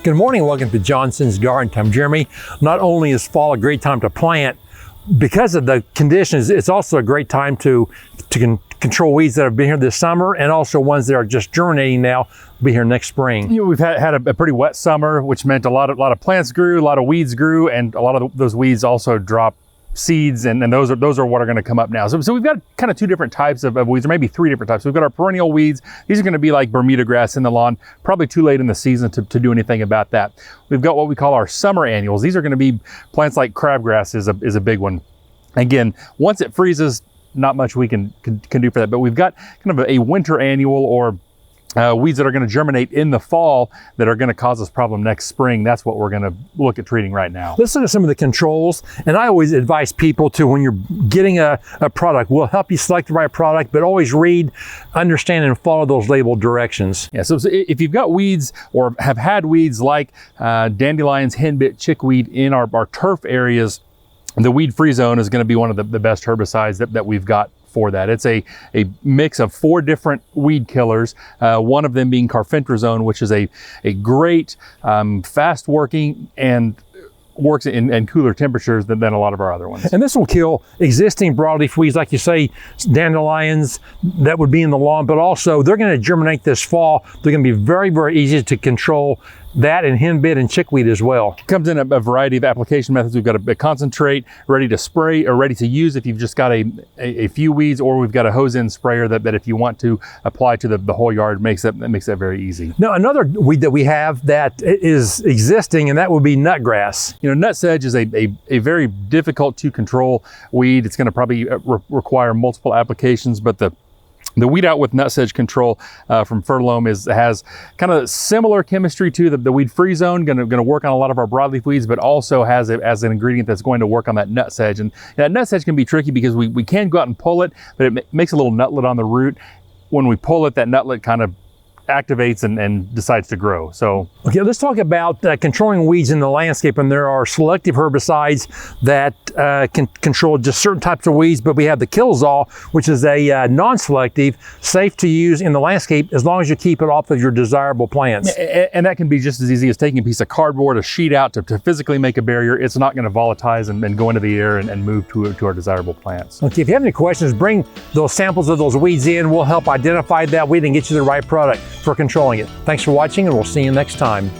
Good morning, welcome to Johnson's Garden Time. Jeremy, not only is fall a great time to plant, because of the conditions, it's also a great time to control weeds that have been here this summer, and also ones that are just germinating now will be here next spring. You know, we've had a pretty wet summer, which meant a lot of plants grew, a lot of weeds grew, and a lot of those weeds also drop seeds, and those are what are going to come up now. So we've got kind of two different types of weeds, or maybe three different types. We've got our perennial weeds. These are going to be like Bermuda grass in the lawn, probably too late in the season to do anything about that. We've got what we call our summer annuals. These are going to be plants like crabgrass is a big one. Again, once it freezes, not much we can do for that, but we've got kind of a winter annual, or weeds that are going to germinate in the fall that are going to cause us problem next spring. That's what we're going to look at treating right now. Let's look at some of the controls. And I always advise people to, when you're getting a product, we'll help you select the right product, but always read, understand, and follow those labeled directions. Yeah, so if you've got weeds or have had weeds like dandelions, henbit, chickweed in our turf areas, the weed-free zone is going to be one of the best herbicides that we've got for that. It's a mix of 4 different weed killers, one of them being carfentrazone, which is a great, fast working and works in cooler temperatures than a lot of our other ones. And this will kill existing broadleaf weeds, like you say, dandelions that would be in the lawn, but also they're going to germinate this fall. They're going to be very, very easy to control. That and henbit and chickweed as well. Comes in a variety of application methods. We've got a concentrate ready to spray or ready to use if you've just got a few weeds, or we've got a hose-in sprayer that if you want to apply to the whole yard, makes that very easy. Now, another weed that we have that is existing, and that would be nutgrass. You know, nutsedge is a very difficult to control weed. It's going to probably require multiple applications, but the weed out with nutsedge control from Fertilome has kind of similar chemistry to the weed-free zone, going to work on a lot of our broadleaf weeds, but also has as an ingredient that's going to work on that nutsedge. And that nutsedge can be tricky because we can go out and pull it, but it makes a little nutlet on the root. When we pull it, that nutlet kind of activates and decides to grow. So okay, let's talk about controlling weeds in the landscape. And there are selective herbicides that can control just certain types of weeds, but we have the Killzall, which is a non-selective, safe to use in the landscape as long as you keep it off of your desirable plants. And that can be just as easy as taking a piece of cardboard, a sheet out to physically make a barrier. It's not going to volatilize and go into the air and move to our desirable plants. Okay, if you have any questions, bring those samples of those weeds in. We'll help identify that weed and get you the right product for controlling it. Thanks for watching, and we'll see you next time.